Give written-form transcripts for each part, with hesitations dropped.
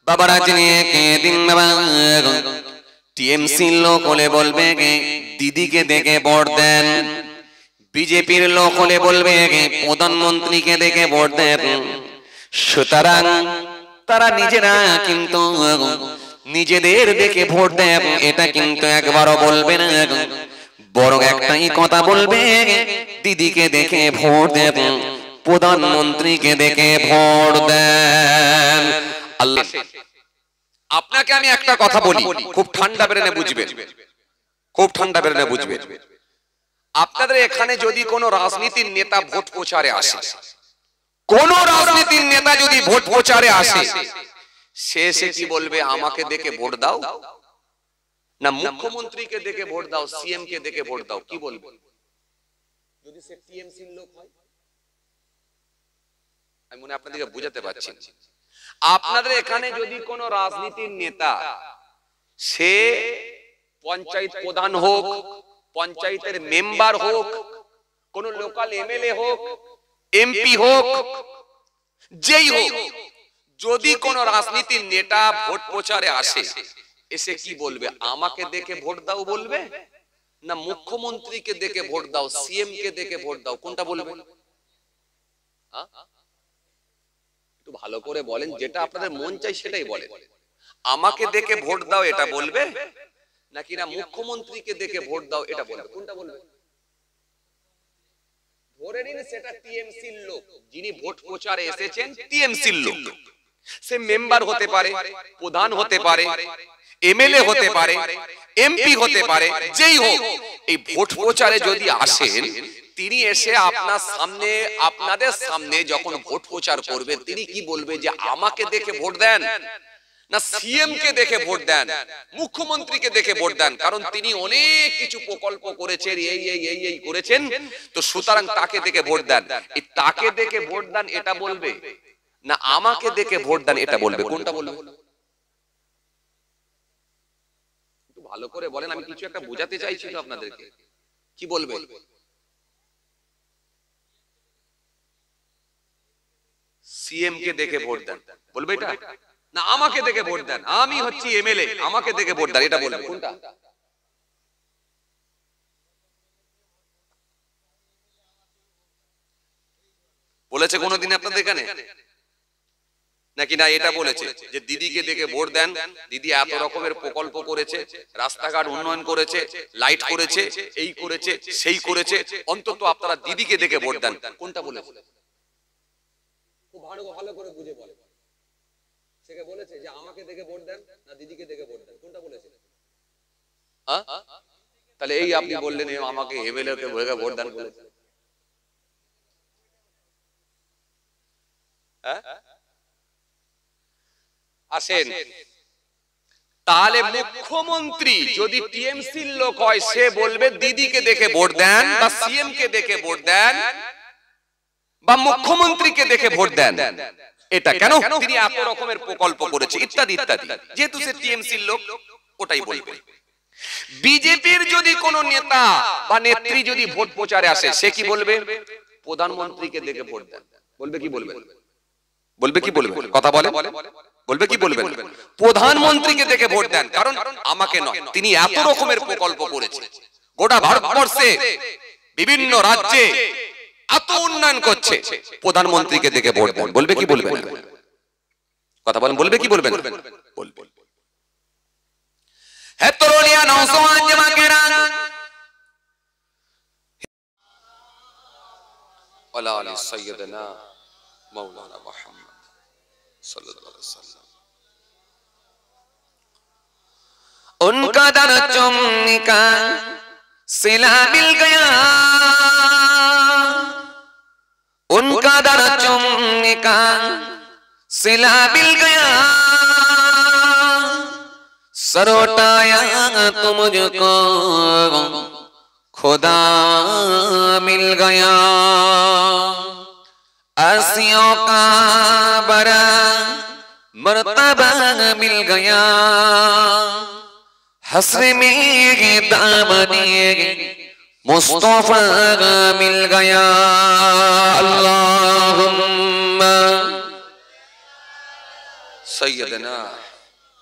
বাবারা জেনে কে দিন বাবা টিএমসি লোক হলে বলবে দিদিকে দেখে ভোট দেন, বিজেপির লোক হলে বলবে প্রধানমন্ত্রীকে দেখে ভোট দেন। সুতরাং তারা নিজেরা কিন্তু নিজেদের দেখে ভোট দেন, এটা কিন্তু একবারও বলবে না, বরং একটাই কথা বলবে দিদিকে দেখে ভোট দেন, প্রধানমন্ত্রীকে দেখে ভোট দেন। আল্লাহ আপনাকে আমি একটা কথা বলি, খুব ঠান্ডা বেরেনে বুঝবেন, খুব ঠান্ডা বেরেনে বুঝবেন। আপনাদের এখানে যদি কোনো রাজনীতির নেতা ভোট প্রচারে আসে, কোন রাজনীতির নেতা যদি ভোট প্রচারে আসে, সে কি বলবে? আমাকে দেখে ভোট দাও, না মুখ্যমন্ত্রীকে দেখে ভোট দাও, সিএম কে দেখে ভোট দাও? কি বলবে? যদি সে টিএমসি এর লোক হয়, আমি মনে আপনাদেরকে বুঝাতে পারছি। আপনাদের এখানে যদি কোনো রাজনীতির নেতা, সে পঞ্চায়েত প্রধান হোক, পঞ্চায়েতের মেম্বার হোক, কোন লোকাল এমএলএ হোক, এমপি হোক, যেই হোক, যদি কোন রাজনীতির নেতা ভোট প্রচারে আসে, এসে কি বলবে? আমাকে দেখে ভোট দাও বলবে, না মুখ্যমন্ত্রীকে দেখে ভোট দাও, সিএম কে দেখে ভোট দাও? কোনটা বলবে? একটু ভালো করে বলেন, যেটা আপনাদের মন চাই সেটাই বলেন। আমাকে দেখে ভোট দাও এটা বলবে, নাকি না মুখ্যমন্ত্রীকে দেখে ভোট দাও এটা বলবে? কোনটা বলবে? ধরে নিন সেটা টিএমসির লোক, যিনি ভোট প্রচারে এসেছেন টিএমসির লোক, সে মেম্বার হতে পারে, প্রধান হতে পারে, এমএলএ হতে পারে, এমপি হতে পারে, যেই হোক, এই ভোট প্রচারে যদি আসেন, তিনি এসে আপনার সামনে, আপনাদের সামনে যখন ভোট প্রচার করবে, তিনি কি বলবে? যে আমাকে দেখে ভোট দেন, না সিএম কে দেখে ভোট দেন, মুখ্যমন্ত্রীকে দেখে ভোট দেন? কারণ তিনি অনেক কিছু প্রকল্প করেছেন, এই করেছেন, তো সুতরাং তাকে দেখে ভোট দেন। এই তাকে দেখে ভোট দেন এটা বলবে, না আমাকে দেখে ভোট দেন এটা বলবে? কোনটা বলবে? একটু ভালো করে বলেন, আমি কিছু একটা বোঝাতে চাইছি তো আপনাদেরকে। কি বলবে? সিএম কে দেখে ভোট দেন বলবে এটা, না আমাকে দেখে ভোট দেন, আমি হচ্ছি এমএলএ, আমাকে দেখে ভোট দেন এটা বলবে? কোনটা? বলেছে কোনদিন আপনাদের এখানে? নাকি না এটা বলেছে যে দিদিকে দেখে ভোট দেন, দিদি এত রকমের প্রকল্প করেছে, রাস্তাঘাট উন্নয়ন করেছে, লাইট করেছে, এই করেছে, সেই করেছে, অন্তত আপনারা দিদিকে দেখে ভোট দেন? কোনটা বলেছে? খুব ভালো করে বুঝে বলে। সে বলেছে যে আমাকে দেখে ভোট দেন, না দিদিকে দেখে ভোট দেন? কোনটা বলেছে? তাহলে এই আপনি বললেন আমাকে এমএলএ কে ভোট দেন বলেছে। আসেন, তাহলে মুখ্যমন্ত্রী যদি টিএমসির লোক হয়, সে বলবে দিদিকে দেখে ভোট দেন, বা সিএম কে দেখে ভোট দেন, বা মুখ্যমন্ত্রীকে দেখে ভোট দেন। এটা কেন? তিনি এত রকমের প্রকল্প করেছে, ইত্যাদি ইত্যাদি। যেহেতু সে টিএমসির লোক, ওটাই বলবে। বিজেপির যদি কোন নেতা বা নেত্রী যদি ভোট প্রচারে আসে, সে কি বলবে? প্রধানমন্ত্রীকে দেখে ভোট দেন বলবে। কি বলবে? বলবে কি বলবে? কথা বলে, বলবে কি বলবে? প্রধানমন্ত্রীকে দেখে ভোট দেন, কারণ আমাকে নয়, তিনি এত রকমের প্রকল্প করেছে, গোটা ভারতবর্ষে বিভিন্ন রাজ্যে এত উন্নয়ন করছে, প্রধানমন্ত্রীকে দেখে ভোট দেন। বলবে কি বলবে? কথা বলেন, বলবে কি বলবেন? বলবে। হে তরুণিয়া নওজওয়ান জামাকেরা, আলা আলি সাইয়্যিদানা মাওলানা মুহাম্মদ सल्लल्लाहु अलैहि वसल्लम। उनका दर चुमने का सिला मिल गया, उनका दर चुमने का सिला मिल गया, सर उठाया तो मुझको खुदा मिल गया, आसियों का बड़ा मर्तबा मिल गया, हस्र में दामने मुस्तफा मिल गया। अल्लाहुम्मा सैयदना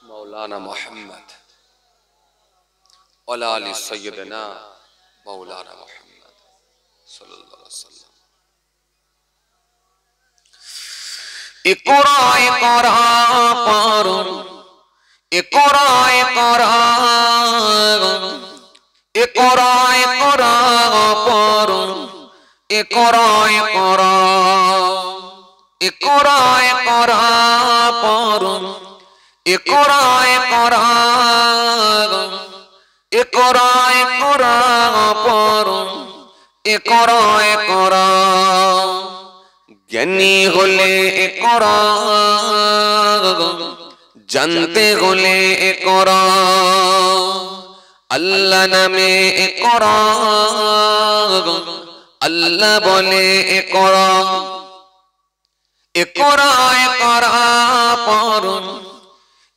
मौलाना मोहम्मद वला आलि सैयदना मौलाना मोहम्मद सल्लल्लाहु अलैहि वसल्लम। इक़रा इक़रा पढ़ो, इक़रा इक़रा, इक़रा इक़रा पढ़ो, इक़रा इक़रा, इक़रा इक़रा पढ़ो, इक़रा इक़रा, इक़रा इक़रा पढ़ो, इक़रा इक़रा। ज्ञानी होले इक़रा, जानते होले इक़रा, अल्लाह नामे इक़रा, अल्लाह बोले इक़रा। इक़रा इक़रा पढ़ो,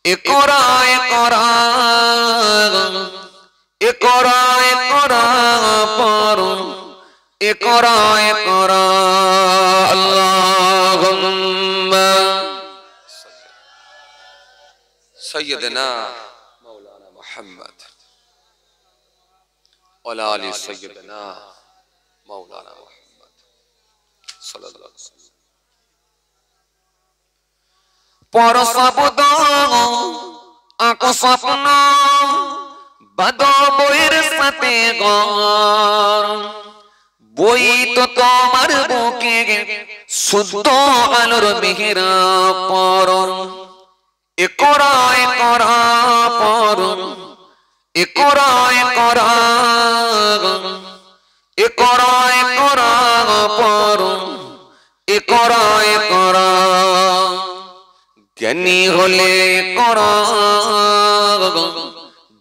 इक़रा इक़रा, इक़रा इक़रा पढ़ो, इक़रा इक़रा। अल्लाहुम्मा सैयदना मौलाना मोहम्मद वला आलि सैयदना मौलाना मोहम्मद सल्लल्लाहु अलैहि वसल्लम। पर शब्द आंख स्वप्न বাদো বইয়ের সাথে গর, বই তো তোমার বুকে শুদ্ধ আলোর মেহেরা পরন। ইকরা ইকরা পরন, ইকরা ইকরা, ইকরা ইকরা পরন, ইকরা ইকরা। জ্ঞানী হলে ইকরা,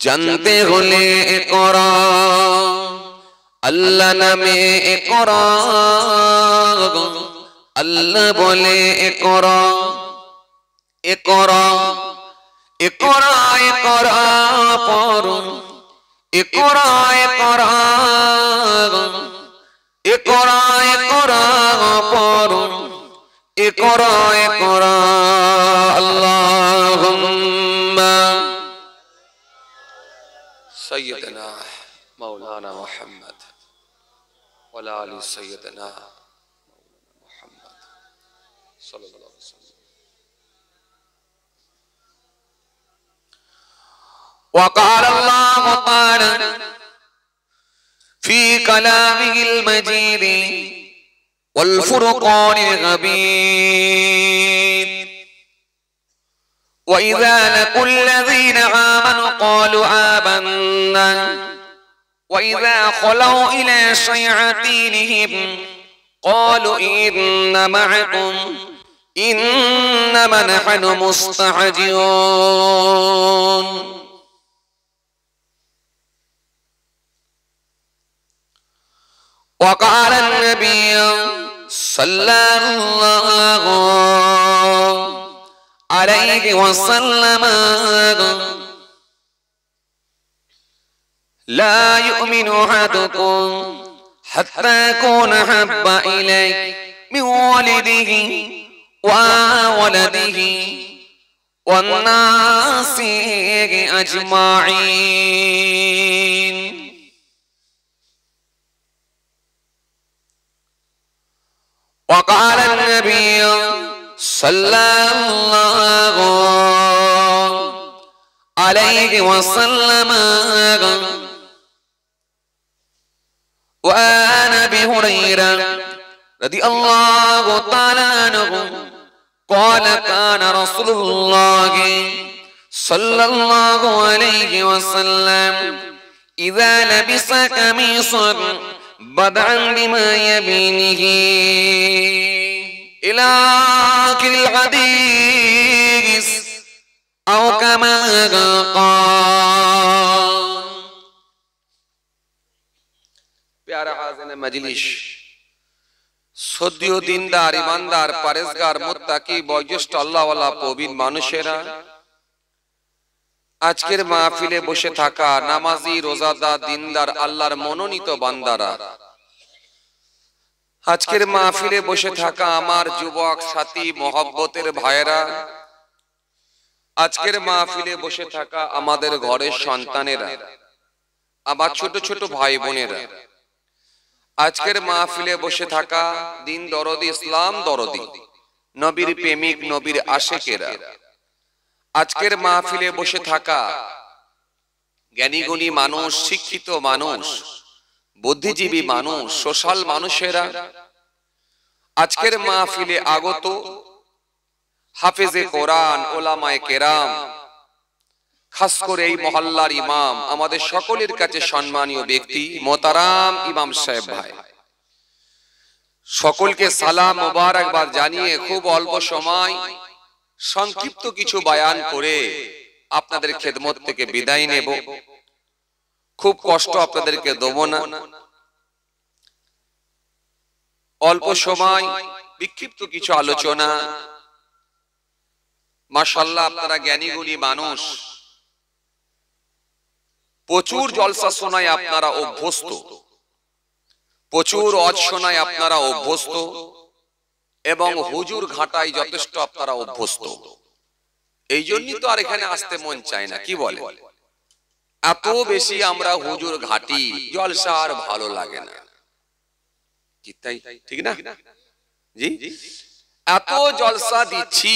जानते होले इक़रा, अल्लाह नामे इक़रा, अल्लाह बोले इक़रा। इक़रा इक़रा इक़रा पढ़ो, इक़रा इक़रा, इक़रा इक़रा पढ़ो, इक़रा इक़रा। अल्लाहुम्मा सैयदना मौलाना मोहम्मद वला आलि सैयदना मौलाना मोहम्मद सल्लल्लाहु अलैहि वसल्लम। وقال الله تعالى في كلامه المجيد والفرقان الحميد: وإذا لقوا الذين آمنوا قالوا آمنا وإذا خلوا إلى شياطينهم قالوا إنا معكم إنما نحن مستهزئون. وقال النبي صلى الله عليه وسلم: لا يؤمن أحدكم حتى يكون أحب إليه من والده وولده والناس أجمعين. وقال النبي صلى الله عليه وسلم: وعن أبي هريرة رضي الله تعالى عنه قال: كان رسول الله صلى الله عليه وسلم إذا لبس قميصا بدعا بما يمينه إلى آخر الحديث أو كما قال. प्यारा हाज़िर मजलिस, सद्यो दिनदार ईमानदार परेजगार मुत्ताकी बयोज्येष्ठ আল্লাহওয়ালা প্রবীণ মানুষেরা, আজকের মাহফিলে বসে থাকা নামাজি রোজাদার দিনদার আল্লাহর মনোনীত বান্দারা, আজকের মাহফিলে বসে থাকা আমার যুবক সাথী মহব্বতের ভাইরা, আজকের মাহফিলে বসে থাকা আমাদের ঘরের সন্তানেরা, আমার ছোট ছোট ভাই বোনেরা, আজকের মাহফিলে বসে থাকা দিন দরদি, ইসলাম দরদি, নবীর প্রেমিক, নবীর আশেকেরা, আজকের মাহফিলে বসে থাকা জ্ঞানীগুণী মানুষ, শিক্ষিত মানুষ, বুদ্ধিজীবী মানুষ, সোশ্যাল মানুষেরা, আজকের মাহফিলে আগত হাফেজে কোরআন, ওলামায়ে কেরাম, খাস করে এই মহল্লার ইমাম, আমাদের সকলের কাছে সম্মানীয় ব্যক্তি মোহতারাম ইমাম সাহেব ভাই, সকলকে সালাম মোবারকবাদ জানিয়ে খুব অল্প সময় সংক্ষিপ্ত কিছু বয়ান করে আপনাদের খেদমত থেকে বিদায় নেব। খুব কষ্ট আপনাদেরকে দেব না, অল্প সময় বিক্ষিপ্ত কিছু আলোচনা। মাশাআল্লাহ, আপনারা জ্ঞানীগুণী মানুষ, প্রচুর জলসা শোনায় আপনারা অভ্যস্ত, প্রচুর ওয়াজ শোনায় আপনারা অভ্যস্ত, এবং হুজুর ঘাটায় যথেষ্ট আপনারা অভ্যস্ত। এই জন্যই তো আর এখানে আসতে মন চায় না, কি বলে? এত বেশি আমরা হুজুর ঘাটি, জলসা আর ভালো লাগে না, ঠিক না? জি, এত জলসা দিচ্ছি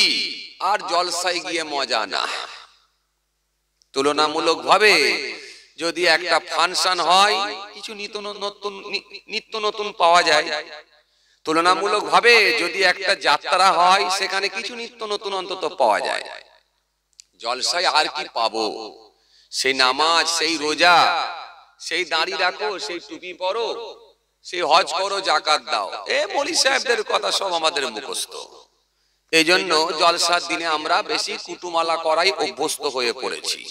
আর জলসায় গিয়ে মজা না। তুলনামূলক ভাবে যদি একটা ফাংশন হয়, কিছু নিত্য নতুন পাওয়া যায়। তুলনামূলক ভাবে যদি একটা যাত্রা হয়, সেখানে কিছু নিত্য নতুন অন্তত পাওয়া যায়। জলসায় আর কি পাবো? সেই নামাজ, সেই রোজা, সেই দাড়ি রাখো, সেই টুপি পরো, সেই হজ করো, যাকাত দাও, এ মৌলী সাহেবদের কথা সব আমাদের মুখস্থ। এই জন্য জলসার দিনে আমরা বেশি কুটুমালা করাই অভ্যস্ত হয়ে পড়েছি।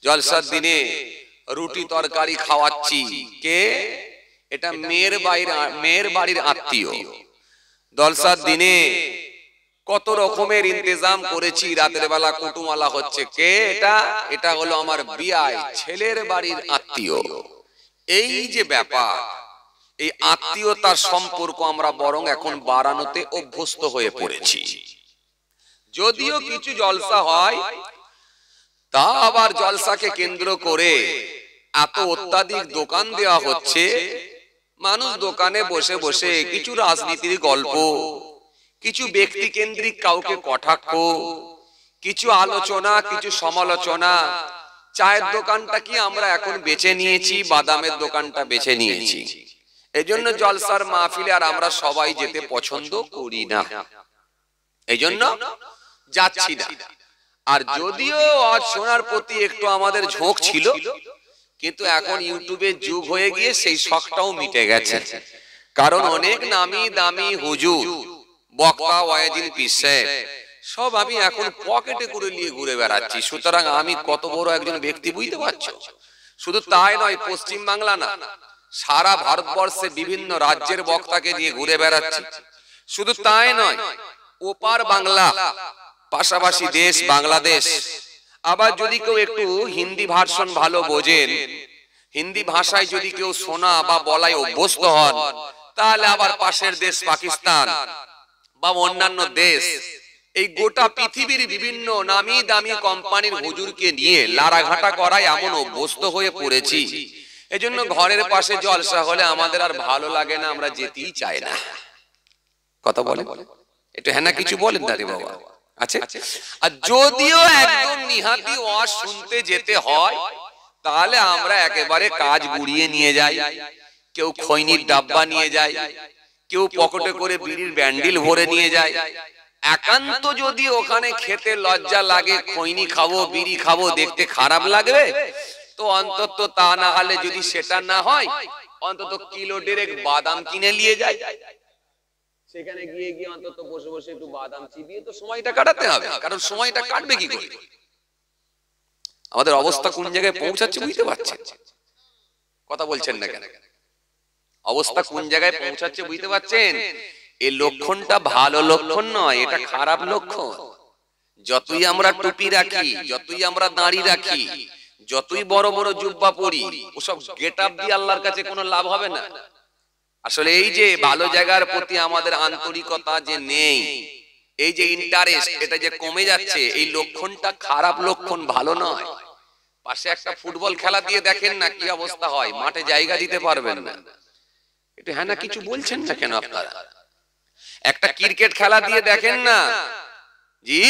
জলসার দিনে রুটি তরকারি খাওয়াচ্ছি কে? এটা মেয়ের বাড়ির আত্মীয়। জলসার দিনে কত রকমের ইন্তজাম করেছি, রাতের বেলা কুটুমালা হচ্ছে কে? এটা হলো আমার বিয়াই, ছেলের বাড়ির আত্মীয়। এই যে ব্যাপার, এই আত্মীয়তার সম্পর্ক আমরা বরং এখন বাড়ানোতে অভ্যস্ত হয়ে পড়েছি। যদিও কিছু জলসা হয়, তা আবার জলসাকে কেন্দ্র করে এত অত্যাধিক দোকান দেওয়া হচ্ছে, মানুষ দোকানে বসে বসে কিছু রাজনীতির গল্প, কিছু ব্যক্তি কেন্দ্রিক কাউকে কটাক্ষ, কিছু আলোচনা, কিছু সমালোচনা। চায়ের দোকানটা কি আমরা এখন বেছে নিয়েছি, বাদামের দোকানটা বেছে নিয়েছি। এজন্য জলসার মাহফিলে আর আমরা সবাই যেতে পছন্দ করি না, এজন্য যাচ্ছি না। আর যদিও আজ শোনার প্রতি একটু আমাদের ঝোঁক ছিল, কিন্তু এখন ইউটিউবের যুগ হয়ে গিয়ে সেই শখটাও মিটে গেছে। কারণ অনেক নামি দামি হুজুর, বক্তা, ওয়াইজিন, পীর সাহেব সব আমি এখন পকেটে করে নিয়ে ঘুরে বেড়াচ্ছি। সুতরাং আমি কত বড় একজন ব্যক্তি বুঝতে পারছো? শুধু তাই নয়, পশ্চিম বাংলা না, সারা ভারতবর্ষে বিভিন্ন রাজ্যের বক্তাকে নিয়ে ঘুরে বেড়াচ্ছি। শুধু তাই নয়, ওপার বাংলা, পাশাপাশি দেশ বাংলাদেশ। আবার যদি কেউ একটু হিন্দি ভার্সন ভালো বোঝেন, হিন্দি ভাষায় যদি কেউ শোনা বা বলায় অভ্যস্ত হন, তাহলে আবার পাশের দেশ পাকিস্তান বা অন্যান্য দেশ, এই গোটা পৃথিবীর বিভিন্ন নামি দামি কোম্পানির হুজুরকে নিয়ে লাড়াঘাটা করায় এমন অভ্যস্ত হয়ে পড়েছি। এজন্য ঘরের পাশে জলসা হলে আমাদের আর ভালো লাগে না, আমরা যেতেই চাই না। কথা বলে একটু হ্যাঁ না কিছু বলেন না রে বাবা। আচ্ছা, আর যদিও একদম নিহাতি ওয়াজ শুনতে যেতে হয়, তাহলে আমরা একেবারে কাজ গুড়িয়ে নিয়ে যাই। কেউ খৈনির ডাব্বা নিয়ে যায়, কেউ পকেটে করে বিড়ির ব্যান্ডিল ভরে নিয়ে যায়। একান্ত যদি ওখানে খেতে লজ্জা লাগে, খৈনি খাবো, বিড়ি খাবো, দেখতে খারাপ লাগবে, তো অন্তত তা না হলে যদি সেটা না হয়, অন্তত কিলো ডেরেক বাদাম কিনে নিয়ে যায়। সেখানে গিয়ে গিয়ে অন্তত বসে বসে একটু বাদাম চিবিয়ে তো সময়টা কাটাতে হবে। কারণ সময়টা কাটবে কি করে? আমাদের অবস্থা কোন জায়গায় পৌঁছাচ্ছে বুঝতে পারছেন? কথা বলছেন না কেন? অবস্থা কোন জায়গায় পৌঁছাচ্ছে বুঝতে পারছেন? এই লক্ষণটা ভালো লক্ষণ নয়, এটা খারাপ লক্ষণ। যতই আমরা টুপি রাখি, যতই আমরা দাড়ি রাখি, যতই বড় বড় জুব্বা পরি, ওসব গেটআপ দিয়ে আল্লাহর কাছে কোনো লাভ হবে না। আসলে এই যে ভালো জায়গার প্রতি আমাদের আন্তরিকতা যে নেই, এই যে ইন্টারেস্ট এটা যে কমে যাচ্ছে, এই লক্ষণটা খারাপ লক্ষণ, ভালো নয়। পাশে একটা ফুটবল খেলা দিয়ে দেখেন না কি অবস্থা হয়, মাঠে জায়গা দিতে পারবেন না। একটু হ্যাঁ না কিছু বলছেন না কেন আপনারা? একটা ক্রিকেট খেলা দিয়ে দেখেন না জি,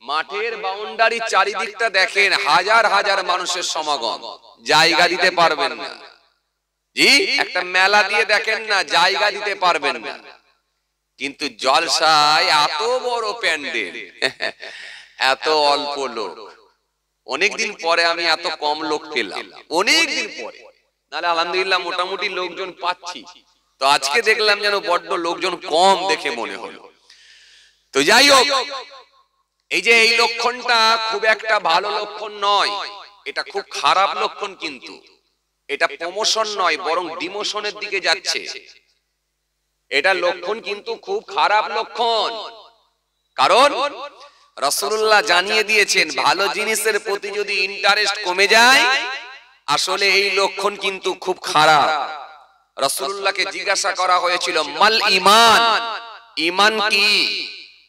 মাঠের বাউন্ডারি চারিদিকটা দেখেন, হাজার হাজার মানুষের সমাগম, জায়গা দিতে পারবেন না। জি, একটা মেলা দিয়ে দেখেন না, জায়গা দিতে পারবেন না। কিন্তু জলসায় এত বড় প্যান্ডেল, এত অল্প লোক। অনেকদিন পরে আমি এত কম লোক পেলাম, অনেকদিন পরে। নাহলে আলহামদুলিল্লাহ মোটামুটি লোকজন পাচ্ছি, তো আজকে দেখলাম যেন বড্ড লোকজন কম দেখে মনে হলো। তো যাই হোক, এই যে এই লক্ষণটা খুব একটা ভালো লক্ষণ নয়, এটা খুব খারাপ লক্ষণ। কিন্তু এটা প্রমোশন নয়, বরং ডিমোশনের দিকে যাচ্ছে। এটা লক্ষণ কিন্তু খুব খারাপ লক্ষণ। কারণ রাসূলুল্লাহ জানিয়ে দিয়েছেন, ভালো জিনিসের প্রতি যদি ইন্টারেস্ট কমে যায়, আসলে এই লক্ষণ কিন্তু খুব খারাপ। রাসূলুল্লাহকে জিজ্ঞাসা করা হয়েছিল, মাল ঈমান, ঈমান কি?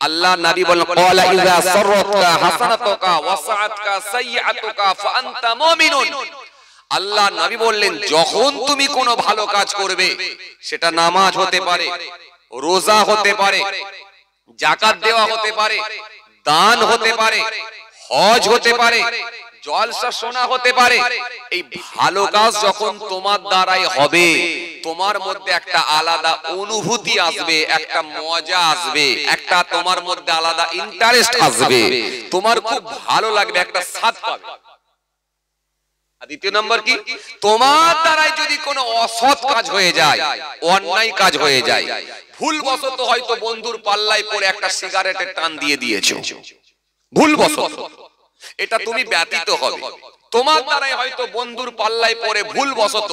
আল্লাহ নবী বলেন, ক্বালা ইযা সাররাতকা হাসানাতুকা ওয়া সাআতকা সাইয়্যাতুকা ফাআনতা মুমিনুন। আল্লাহ নবী বললেন, যখন তুমি কোনো ভালো কাজ করবে, সেটা নামাজ হতে পারে, রোজা হতে পারে, যাকাত দেওয়া হতে পারে, দান হতে পারে, হজ হতে পারে, জলসা শোনা হতে পারে, এই ভালো কাজ যখন তোমার দ্বারাই হবে, তোমার মধ্যে একটা আলাদা অনুভূতি আসবে, একটা মজা আসবে, একটা তোমার মধ্যে আলাদা ইন্টারেস্ট আসবে, তোমার খুব ভালো লাগবে, একটা স্বাদ পাবে। দ্বিতীয় নম্বর কি? তোমার দ্বারাই যদি কোনো অসৎ কাজ হয়ে যায়, অন্যায় কাজ হয়ে যায়, ভুলবশত হয়তো বন্ধুর পাল্লায় পড়ে একটা সিগারেটের টান দিয়ে দিয়েছো, ভুলবশত, এটা তুমি ব্যতীত হবে। তোমার দ্বারাই হয়তো বন্ধুর পাল্লায় পড়ে ভুলবশত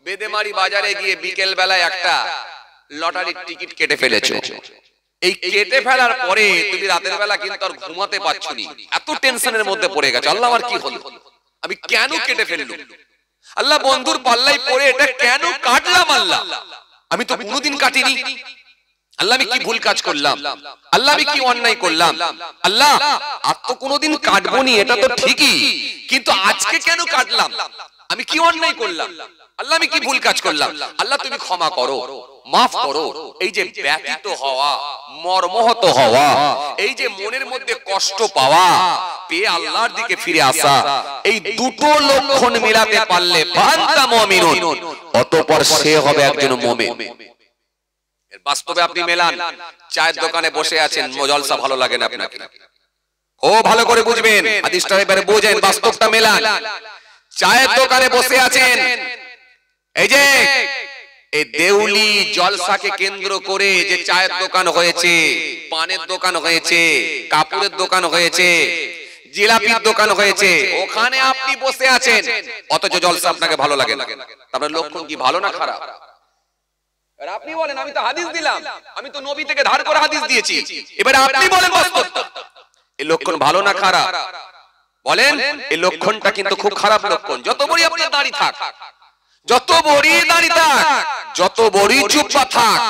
বেদেমারি বাজারে গিয়ে বিকেল বেলায় একটা লটারির টিকিট কেটে ফেলেছো। এই কেটে ফেলার পরে তুমি রাতের বেলা কিন্তু আর ঘুমাতে পারছো না, এত টেনশনের মধ্যে পড়ে গেছো, আল্লাহ আমার কি হলো, আমি কেন কেটে ফেললাম, আল্লাহ বন্ধুর পাল্লায় পড়ে এটা কেন কাটলাম, আল্লাহ আমি তো কোনোদিন কাটিনি, আল্লাহ আমি কি ভুল কাজ করলাম, আল্লাহ আমি কি অন্যায় করলাম, আল্লাহ আর তো কোনোদিন কাটবো নি, এটা তো ঠিকই, কিন্তু আজকে কেন কাটলাম, আমি কি অন্যায় করলাম, আল্লাহ আমি কি ভুল কাজ করলাম, আল্লাহ তুমি ক্ষমা করো, মাফ করো। এই যে ব্যতীত হওয়া, মর্মহত হওয়া, এই যে মনের মধ্যে কষ্ট পাওয়া, পেয়ে আল্লাহর দিকে ফিরে আসা, এই দুটো লক্ষণ মিলাতে পারলে ফান্তা মুমিনুন, অতঃপর সে হবে একজন মুমিন। বাস্তবে আপনি মেলান, চায়ের দোকানে বসে আছেন, জলসা ভালো লাগে না আপনাকে, ও ভালো করে বুঝবেন, হাদিসটা এবারে বুঝেন, বাস্তবটা মেলান। চায়ের দোকানে বসে আছেন, এই যে এই দেউলি জলসাকে কেন্দ্র করে যে চায়ের দোকান হয়েছে, পানের দোকান হয়েছে, কাপড়ের দোকান হয়েছে, জিলাপির দোকান হয়েছে, ওখানে আপনি বসে আছেন, অথচ জলসা আপনাকে ভালো লাগে না। তারপরে লক্ষণ কি, ভালো না খারাপ? আপনি বলেন, আমি তো হাদিস দিলাম, আমি তো নবী থেকে ধার করে হাদিস দিয়েছি, এবারে আপনি বলেন বাস্তবটা, এই লক্ষণ ভালো না খারাপ? বলেন, এই লক্ষণটা কিন্তু খুব খারাপ লক্ষণ। যত বড় আপনার দাড়ি থাক, যত বড় দাড়ি থাক, যত বড় জুব্বা থাক,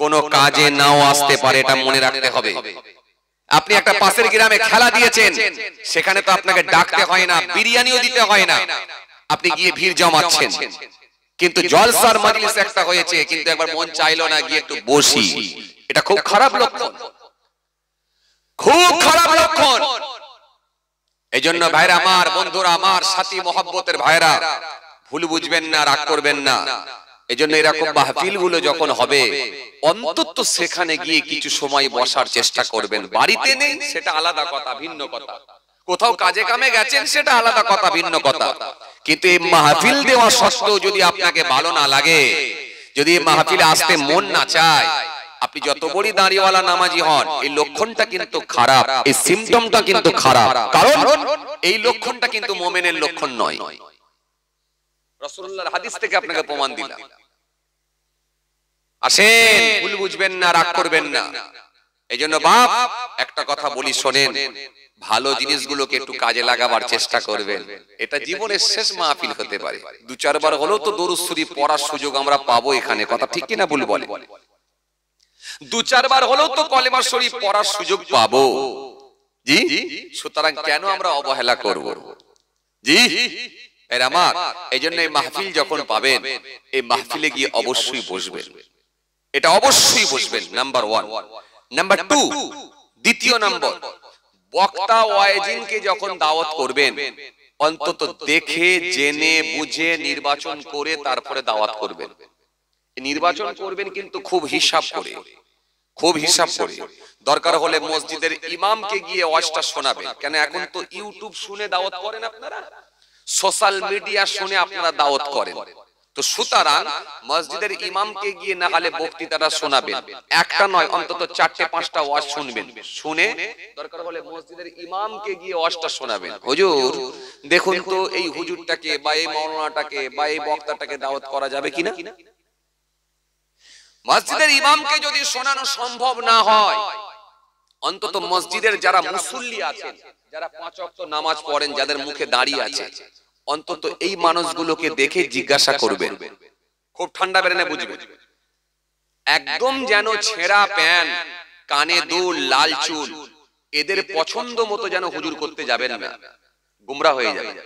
কোন কাজে নাও আসতে পারে, এটা মনে রাখতে হবে। আপনি একটা পাশের গ্রামে খেলা দিয়েছেন, সেখানে তো আপনাকে ডাকতে হয় না, বিরিয়ানিও দিতে হয় না, আপনি গিয়ে ভিড় জমাচ্ছেন, কিন্তু জলসার মজলিস একটা হয়েছে, কিন্তু একবার মন চাইলো না গিয়ে একটু বসি, এটা খুব খারাপ লক্ষণ, খুব খারাপ লক্ষণ। এই জন্য ভাইরা আমার, বন্ধুরা আমার, সাথী মহব্বতের ভাইরা, ভুল বুঝবেন না, রাগ করবেন না। এই জন্য এরকম মাহফিল গুলো যখন হবে, অন্তত সেখানে গিয়ে কিছু সময় বসার চেষ্টা করবেন। বাড়িতে নেই সেটা আলাদা কথা, ভিন্ন কথা, কোথাও কাজে কামে গেছেন সেটা আলাদা কথা, ভিন্ন কথা, কিন্তু এই মাহফিল দেওয়া সত্ত্বেও যদি আপনাকে ভালো না লাগে, যদি মাহফিলে আসতে মন না চায়, আপনি যত বড় দাঁড়িওয়ালা নামাজি হন, এই লক্ষণটা কিন্তু খারাপ, এই সিম্পটমটা কিন্তু খারাপ। কারণ এই লক্ষণটা কিন্তু মুমিনের লক্ষণ নয়। রাসূলুল্লাহর হাদিস থেকে আপনাকে প্রমাণ দিলাম। আসেন, ভুল বুঝবেন না, রাগ করবেন না। এই জন্য বাপ, একটা কথা বলি শোনেন, ভালো জিনিসগুলোকে একটু কাজে লাগাবার চেষ্টা করবেন। এটা জীবনের শেষ মাহফিল হতে পারে, দু চারবার হলেও তো দরুদ শরীফ পড়ার সুযোগ আমরা পাবো এখানে, কথা ঠিক কিনা ভুল বলে? দু চারবার হলেও তো কলেমা শরীফ পড়ার সুযোগ পাবো। জি, সুতরাং কেন আমরা অবহেলা করব? জি এর আমার এই জন্য এই মাহফিল যখন পাবেন, এই মাহফিলে গিয়ে অবশ্যই বসবেন, এটা অবশ্যই বসবেন, নাম্বার 1। নাম্বার 2, দ্বিতীয় নম্বর, বক্তা ওয়াইজিনকে যখন দাওয়াত করবেন অন্তত দেখে জেনে বুঝে নির্বাচন করে তারপরে দাওয়াত করবেন। নির্বাচন করবেন কিন্তু খুব হিসাব করে, খুব হিসাব করে। দরকার হলে মসজিদের ইমামকে গিয়ে ওয়াজটা শোনাবেন। কেন এখন তো ইউটিউব শুনে দাওয়াত করেন আপনারা, সোশ্যাল মিডিয়া শুনে আপনারা দাওয়াত করেন। তো সুতরাং মসজিদের ইমামকে গিয়ে না হলে বক্তৃতাটা শোনাবেন, একটা নয় অন্তত 4-5টা ওয়াজ শুনবেন, শুনে দরকার হলে মসজিদের ইমামকে গিয়ে ওয়াজটা শোনাবেন। হুজুর দেখুন তো এই হুজুরটাকে বা এই মাওলানাটাকে বা এই বক্তাটাকে দাওয়াত করা যাবে কিনা। মসজিদের ইমামকে যদি শোনানো সম্ভব না হয়, অন্তত মসজিদের যারা মুসল্লি আছেন, যারা 5 ওয়াক্ত নামাজ পড়েন, যাদের মুখে দাঁড়িয়ে আছে, অন্তত এই মানুষগুলোকে দেখে জিজ্ঞাসা করবেন, খুব ঠান্ডা বেরেনে বুঝবেন। একদম যেন ছেঁড়া প্যান্ট, কানে দুল, লাল চুল, এদের পছন্দ মতো যেন হুজুর করতে যাবেন না, গুমরা হয়ে যাবেন,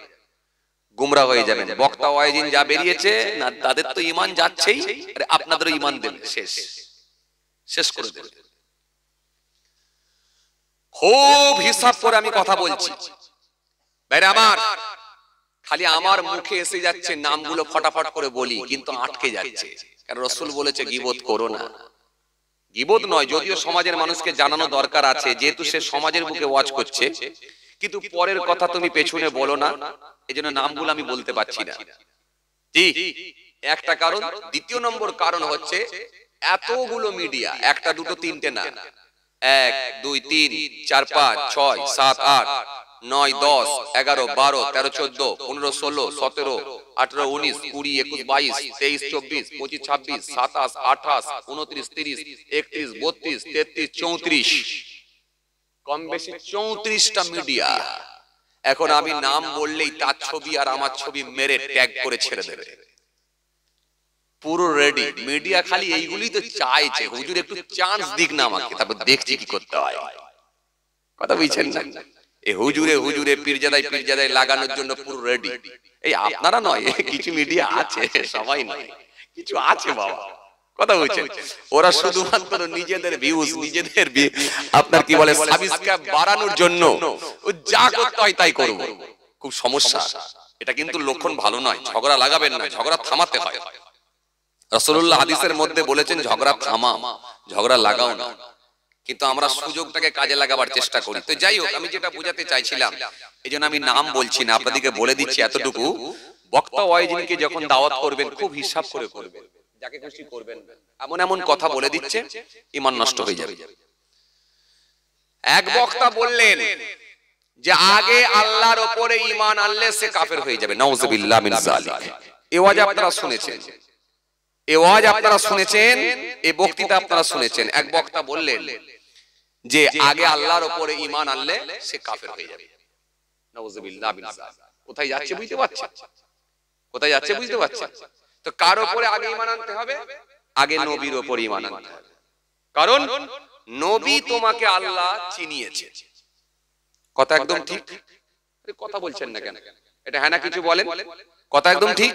গুমরা হয়ে যাবেন। বক্তা ওয়াইজিন যা বেরিয়েছে না, তাদের তো ঈমান যাচ্ছেই, আরে আপনাদেরও ঈমান দেবে, শেষ শেষ করে দেবে। খুব হিসাব করে আমি কথা বলছি ভাইরা আমার, খালি আমার মুখে এসে যাচ্ছে নামগুলো ফটাফট করে বলি, কিন্তু আটকে যাচ্ছে। কারণ রাসূল বলেছে গীবত করো না। গীবত নয়, যদিও সমাজের মানুষকে জানানো দরকার আছে, যেহেতু সে সমাজের মুখে ওয়াজ করছে, কিন্তু পরের কথা তুমি পেছনে বলো না, এজন্য নামগুলো আমি বলতে পারছি না। জি, একটা কারণ। দ্বিতীয় নম্বর কারণ হচ্ছে এতগুলো মিডিয়া, একটা দুটো তিনটে না, 1 2 3 4 5 6 7 8 9 10 11 12 13 14 15 16 17 18 19 20 21 22 23 24 25 26 27 28 29 30 31 32 33 34, কম বেশি 34টা মিডিয়া। এখন আমি নাম বললেই তার ছবি আর আমার ছবি মেরে ট্যাগ করে ছেড়ে দেবে, পুরো রেডি মিডিয়া। খালি এইগুলি তো চাইছে হুজুর একটু চান্স দিক না আমাকে, তারপর দেখছি কি করতে হয়। কথা বুঝছেন না? এই হুজুরে হুজুরে পীরজাদাই লাগানোর জন্য পুরো রেডি। এই আপনারা নয়, কিছু মিডিয়া আছে, সবাই নয়, কিছু আছে বাবা। কথা বুঝছেন? ওরা শুধুমাত্র নিজেদের ভিউজ, নিজেদের আপনার কি বলে সাবস্ক্রাইব বাড়ানোর জন্য ও যা করতে হয় তাই করবে। খুব সমস্যা এটা, কিন্তু লক্ষণ ভালো নয়। ঝগড়া লাগাবেন না, ঝগড়া থামাতে হয়। রাসূলুল্লাহ হাদিসের মধ্যে বলেছেন ঝগড়া থামাও, ঝগড়া লাগাও না। কিন্তু আমরা সুযোগটাকে কাজে লাগাবার চেষ্টা করি। তো যাই হোক, আমি যেটা বোঝাতে চাইছিলাম, এইজন্য আমি নাম বলছি না, আপনাদেরকে বলে দিচ্ছি এতটুকু, বক্তা ওয়াইজিনকে যখন দাওয়াত করবেন খুব হিসাব করে করবেন, যাকে খুশি করবেন না। এমন এমন কথা বলে দিচ্ছে ঈমান নষ্ট হয়ে যাবে। এক বক্তা বললেন যে আগে আল্লাহর উপরে ঈমান আনলে সে কাফের হয়ে যাবে। নাউযুবিল্লাহ মিন যালিক। এই ওয়াজ আপনারা শুনেছেন, এই ওয়াজ আপনারা শুনেছেন, এই বক্তৃতা আপনারা শুনেছেন। এক বক্তা বললেন যে আগে আল্লাহর উপরে ঈমান আনলে সে কাফের হয়ে যাবে। নাউযুবিল্লাহ মিন যালিক। কোথায় যাচ্ছে বুঝতে পারছেন? কোথায় যাচ্ছে বুঝতে পারছেন? তো কার উপরে আগে ঈমান আনতে হবে? আগে নবীর উপরে ঈমান আনতে হবে। কারণ নবী তোমাকে আল্লাহ চিনিয়েছে। কথা একদম ঠিক। কথা বলছেন না কেন? এটা হ্যাঁ না কিছু বলেন। কথা একদম ঠিক।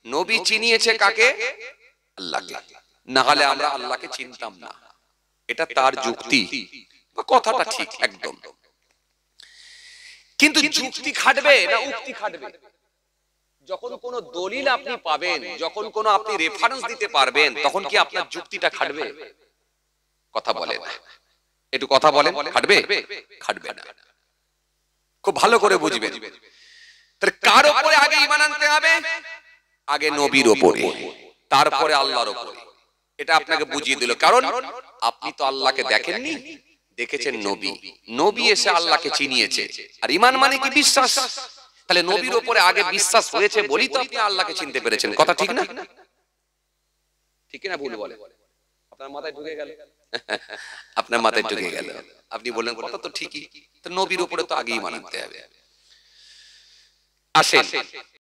নবী চিনিয়েছে কাকে? আল্লাহকে। না হলে আমরা আল্লাহকে চিনতাম না। এটা তার যুক্তি, কথাটা ঠিক একদম। কিন্তু যুক্তি খাটবে না উক্তি খাটবে? যখন কোন দলিল আপনি পাবেন, যখন কোন আপনি রেফারেন্স দিতে পারবেন, তখন কি আপনার যুক্তিটা খাটবে? কথা বলেন, একটু কথা বলেন। খাটবে? খাটবে না। খুব ভালো করে বুঝবেন। তাহলে কার উপরে আগে ঈমান আনতে হবে? আগে নবীর উপরে, তারপরে আল্লাহর উপরে। এটা আপনাকে বুঝিয়ে দিল। কারণ আপনি তো আল্লাহকে দেখেননি, দেখেছেন নবী। নবী এসে আল্লাহকে চিনিয়েছে। আর ঈমান মানে কি? বিশ্বাস। তাহলে নবীর উপরে আগে বিশ্বাস হয়েছে বলি তো আপনি আল্লাহকে চিনতে পেরেছেন। কথা ঠিক না? ঠিক না ভুল বলে? আপনার মাথায় ঢুকে গেল, আপনার মাথায় ঢুকে গেল। আপনি বললেন কথা তো ঠিকই, তো নবীর উপরে তো আগে ঈমান আনতে হবে। আসেন